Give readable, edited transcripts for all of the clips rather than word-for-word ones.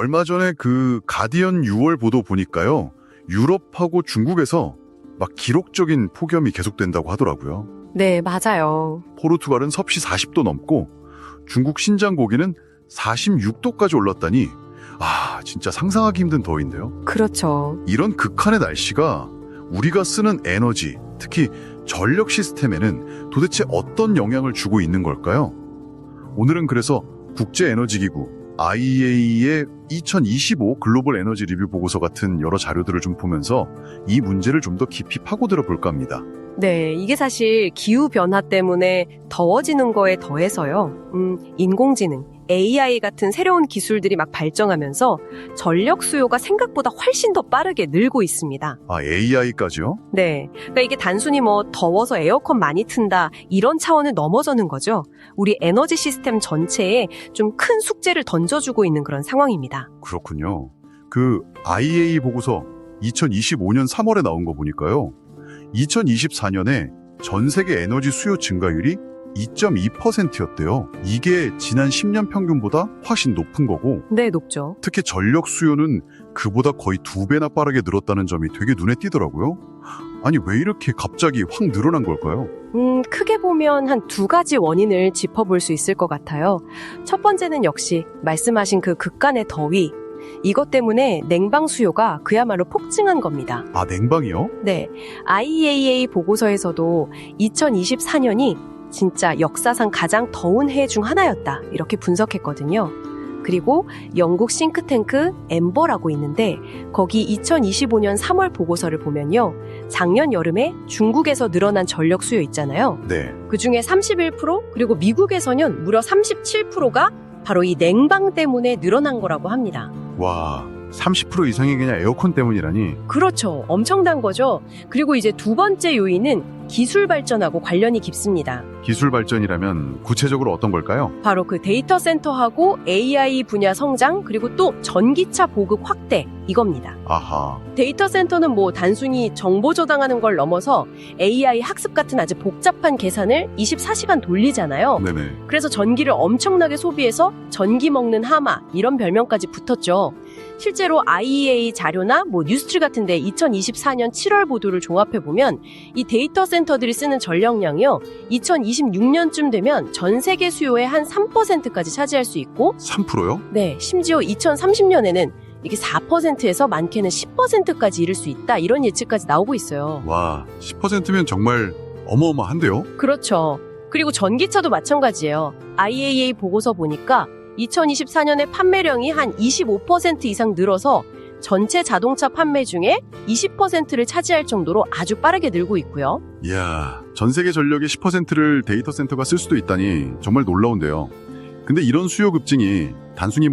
얼마 전에 그 가디언 6월 보도 보니까요. 유럽하고 중국에서 막 기록적인 폭염이 계속된다고 하더라고요. 네, 맞아요. 포르투갈은 섭씨 40도 넘고 중국 신장 고기는 46도까지 올랐다니 진짜 상상하기 힘든 더위인데요. 그렇죠. 이런 극한의 날씨가 우리가 쓰는 에너지, 특히 전력 시스템에는 도대체 어떤 영향을 주고 있는 걸까요? 오늘은 그래서 국제에너지기구 IEA의 2025 글로벌 에너지 리뷰 보고서 같은 여러 자료들을 좀 보면서 이 문제를 좀 더 깊이 파고들어 볼까 합니다. 네, 이게 사실 기후변화 때문에 더워지는 거에 더해서요. 인공지능, AI 같은 새로운 기술들이 막 발전하면서 전력 수요가 생각보다 훨씬 더 빠르게 늘고 있습니다. AI까지요? 네, 그러니까 이게 단순히 더워서 에어컨 많이 튼다 이런 차원을 넘어서는 거죠. 우리 에너지 시스템 전체에 좀 큰 숙제를 던져주고 있는 그런 상황입니다. 그렇군요. 그 IEA 보고서 2025년 3월에 나온 거 보니까요. 2024년에 전 세계 에너지 수요 증가율이 2.2%였대요. 이게 지난 10년 평균보다 훨씬 높은 거고 네, 높죠. 특히 전력 수요는 그보다 거의 2배나 빠르게 늘었다는 점이 되게 눈에 띄더라고요. 아니 왜 이렇게 갑자기 확 늘어난 걸까요? 크게 보면 한 두 가지 원인을 짚어볼 수 있을 것 같아요. 첫 번째는 역시 말씀하신 그 극간의 더위. 이것 때문에 냉방 수요가 그야말로 폭증한 겁니다. 냉방이요? 네, IEA 보고서에서도 2024년이 진짜 역사상 가장 더운 해 중 하나였다 이렇게 분석했거든요. 그리고 영국 싱크탱크 엠버라고 있는데 거기 2025년 3월 보고서를 보면요. 작년 여름에 중국에서 늘어난 전력 수요 있잖아요. 네. 그중에 31% 그리고 미국에서는 무려 37%가 바로 이 냉방 때문에 늘어난 거라고 합니다. 와, 30% 이상이 그냥 에어컨 때문이라니. 그렇죠. 엄청난 거죠. 그리고 이제 두 번째 요인은 기술 발전하고 관련이 깊습니다. 기술 발전이라면 구체적으로 어떤 걸까요? 바로 그 데이터 센터하고 AI 분야 성장 그리고 또 전기차 보급 확대 이겁니다. 아하. 데이터 센터는 단순히 정보 저장하는 걸 넘어서 AI 학습 같은 아주 복잡한 계산을 24시간 돌리잖아요. 네네. 그래서 전기를 엄청나게 소비해서 전기 먹는 하마 이런 별명까지 붙었죠. 실제로 IEA 자료나 뉴스트리 같은데 2024년 7월 보도를 종합해보면 이 데이터 센터들이 쓰는 전력량이요. 2026년쯤 되면 전 세계 수요의 한 3%까지 차지할 수 있고 3%요? 네, 심지어 2030년에는 이게 4%에서 많게는 10%까지 이를 수 있다 이런 예측까지 나오고 있어요. 와, 10%면 정말 어마어마한데요? 그렇죠. 그리고 전기차도 마찬가지예요. IAA 보고서 보니까 2024년에 판매량이 한 25% 이상 늘어서 전체 자동차 판매 중에 20%를 차지할 정도로 아주 빠르게 늘고 있고요. 이야, 전 세계 전력의 10%를 데이터 센터가 쓸 수도 있다니 정말 놀라운데요. 근데 이런 수요 급증이 단순히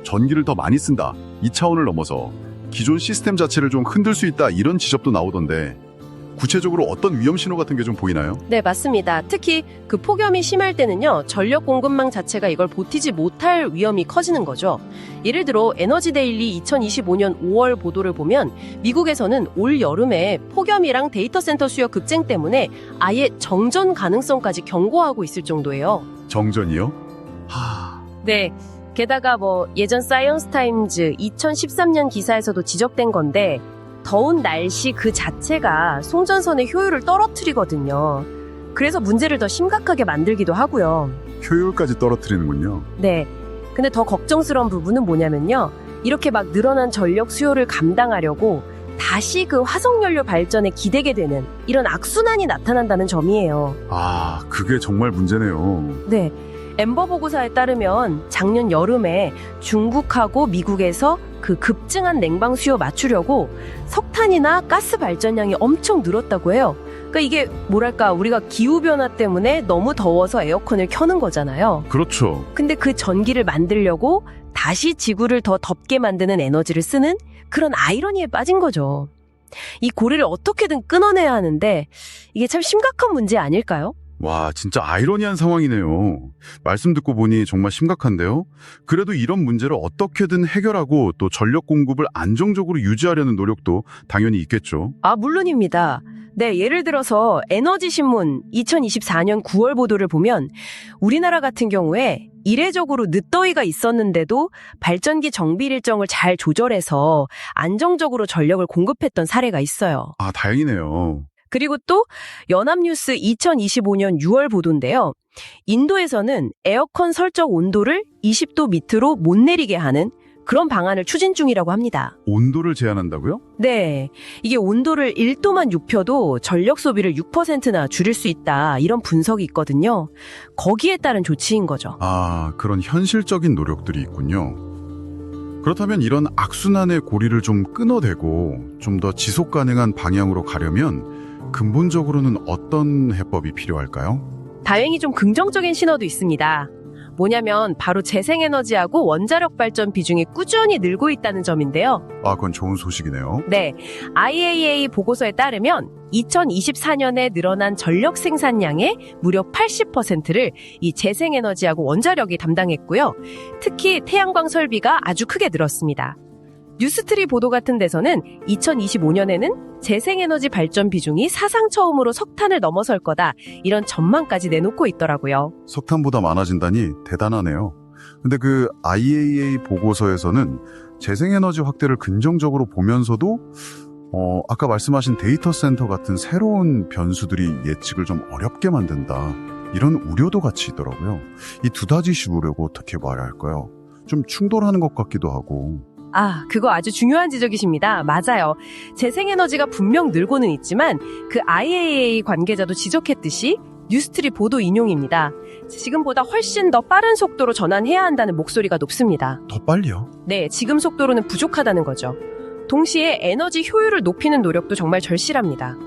전기를 더 많이 쓴다 이 차원을 넘어서 기존 시스템 자체를 좀 흔들 수 있다 이런 지적도 나오던데 구체적으로 어떤 위험 신호 같은 게 좀 보이나요? 네, 맞습니다. 특히 그 폭염이 심할 때는요, 전력 공급망 자체가 이걸 버티지 못할 위험이 커지는 거죠. 예를 들어 에너지데일리 2025년 5월 보도를 보면 미국에서는 올 여름에 폭염이랑 데이터 센터 수요 급증 때문에 아예 정전 가능성까지 경고하고 있을 정도예요. 정전이요? 네. 게다가 예전 사이언스타임즈 2013년 기사에서도 지적된 건데 더운 날씨 그 자체가 송전선의 효율을 떨어뜨리거든요. 그래서 문제를 더 심각하게 만들기도 하고요. 효율까지 떨어뜨리는군요. 네. 근데 더 걱정스러운 부분은 뭐냐면요. 이렇게 막 늘어난 전력 수요를 감당하려고 다시 그 화석연료 발전에 기대게 되는 이런 악순환이 나타난다는 점이에요. 그게 정말 문제네요. 네. 엠버 보고서에 따르면 작년 여름에 중국하고 미국에서 그 급증한 냉방 수요 맞추려고 석탄이나 가스 발전량이 엄청 늘었다고 해요. 그러니까 이게 우리가 기후변화 때문에 너무 더워서 에어컨을 켜는 거잖아요. 그렇죠. 근데 그 전기를 만들려고 다시 지구를 더 덥게 만드는 에너지를 쓰는 그런 아이러니에 빠진 거죠. 이 고리를 어떻게든 끊어내야 하는데 이게 참 심각한 문제 아닐까요? 와, 진짜 아이러니한 상황이네요. 말씀 듣고 보니 정말 심각한데요. 그래도 이런 문제를 어떻게든 해결하고 또 전력 공급을 안정적으로 유지하려는 노력도 당연히 있겠죠. 물론입니다. 네, 예를 들어서 에너지신문 2024년 9월 보도를 보면 우리나라 같은 경우에 이례적으로 늦더위가 있었는데도 발전기 정비 일정을 잘 조절해서 안정적으로 전력을 공급했던 사례가 있어요. 아, 다행이네요. 그리고 또 연합뉴스 2025년 6월 보도인데요. 인도에서는 에어컨 설정 온도를 20도 밑으로 못 내리게 하는 그런 방안을 추진 중이라고 합니다. 온도를 제한한다고요? 네, 이게 온도를 1도만 눕혀도 전력 소비를 6%나 줄일 수 있다, 이런 분석이 있거든요. 거기에 따른 조치인 거죠. 아, 그런 현실적인 노력들이 있군요. 그렇다면 이런 악순환의 고리를 좀 끊어대고 좀 더 지속 가능한 방향으로 가려면 근본적으로는 어떤 해법이 필요할까요? 다행히 좀 긍정적인 신호도 있습니다. 뭐냐면 바로 재생에너지하고 원자력 발전 비중이 꾸준히 늘고 있다는 점인데요. 아, 그건 좋은 소식이네요. 네, IAEA 보고서에 따르면 2024년에 늘어난 전력 생산량의 무려 80%를 이 재생에너지하고 원자력이 담당했고요. 특히 태양광 설비가 아주 크게 늘었습니다. 뉴스트리 보도 같은 데서는 2025년에는 재생에너지 발전 비중이 사상 처음으로 석탄을 넘어설 거다, 이런 전망까지 내놓고 있더라고요. 석탄보다 많아진다니 대단하네요. 근데 그 IAEA 보고서에서는 재생에너지 확대를 긍정적으로 보면서도 아까 말씀하신 데이터 센터 같은 새로운 변수들이 예측을 좀 어렵게 만든다, 이런 우려도 같이 있더라고요. 이 두 가지 시우려고 어떻게 말해야 할까요? 좀 충돌하는 것 같기도 하고. 아, 그거 아주 중요한 지적이십니다. 맞아요. 재생에너지가 분명 늘고는 있지만 그 IAEA 관계자도 지적했듯이 뉴스트리 보도 인용입니다. 지금보다 훨씬 더 빠른 속도로 전환해야 한다는 목소리가 높습니다. 더 빨리요? 네, 지금 속도로는 부족하다는 거죠. 동시에 에너지 효율을 높이는 노력도 정말 절실합니다.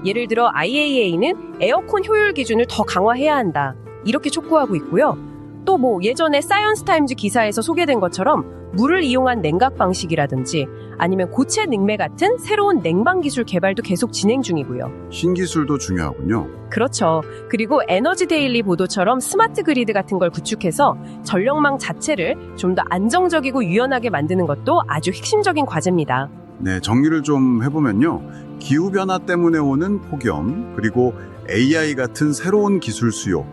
예를 들어 IAEA는 에어컨 효율 기준을 더 강화해야 한다, 이렇게 촉구하고 있고요. 또 예전에 사이언스 타임즈 기사에서 소개된 것처럼 물을 이용한 냉각 방식이라든지 아니면 고체 능매 같은 새로운 냉방 기술 개발도 계속 진행 중이고요. 신기술도 중요하군요. 그렇죠. 그리고 에너지 데일리 보도처럼 스마트 그리드 같은 걸 구축해서 전력망 자체를 좀 더 안정적이고 유연하게 만드는 것도 아주 핵심적인 과제입니다. 네, 정리를 좀 해보면요. 기후변화 때문에 오는 폭염, 그리고 AI 같은 새로운 기술 수요,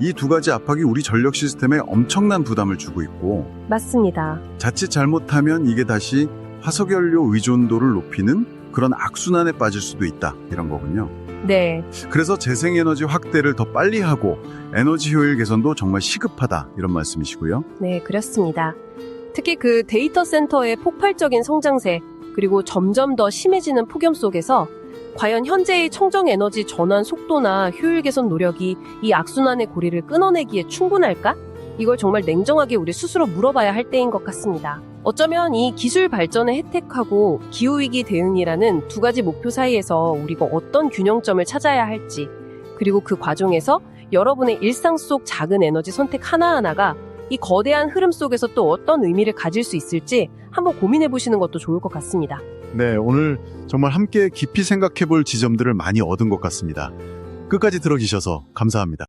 이 두 가지 압박이 우리 전력 시스템에 엄청난 부담을 주고 있고, 맞습니다. 자칫 잘못하면 이게 다시 화석연료 의존도를 높이는 그런 악순환에 빠질 수도 있다, 이런 거군요. 네. 그래서 재생에너지 확대를 더 빨리 하고 에너지 효율 개선도 정말 시급하다, 이런 말씀이시고요. 네, 그렇습니다. 특히 그 데이터 센터의 폭발적인 성장세, 그리고 점점 더 심해지는 폭염 속에서 과연 현재의 청정 에너지 전환 속도나 효율 개선 노력이 이 악순환의 고리를 끊어내기에 충분할까? 이걸 정말 냉정하게 우리 스스로 물어봐야 할 때인 것 같습니다. 어쩌면 이 기술 발전의 혜택하고 기후위기 대응이라는 두 가지 목표 사이에서 우리가 어떤 균형점을 찾아야 할지, 그리고 그 과정에서 여러분의 일상 속 작은 에너지 선택 하나하나가 이 거대한 흐름 속에서 또 어떤 의미를 가질 수 있을지 한번 고민해 보시는 것도 좋을 것 같습니다. 네, 오늘 정말 함께 깊이 생각해 볼 지점들을 많이 얻은 것 같습니다. 끝까지 들어주셔서 감사합니다.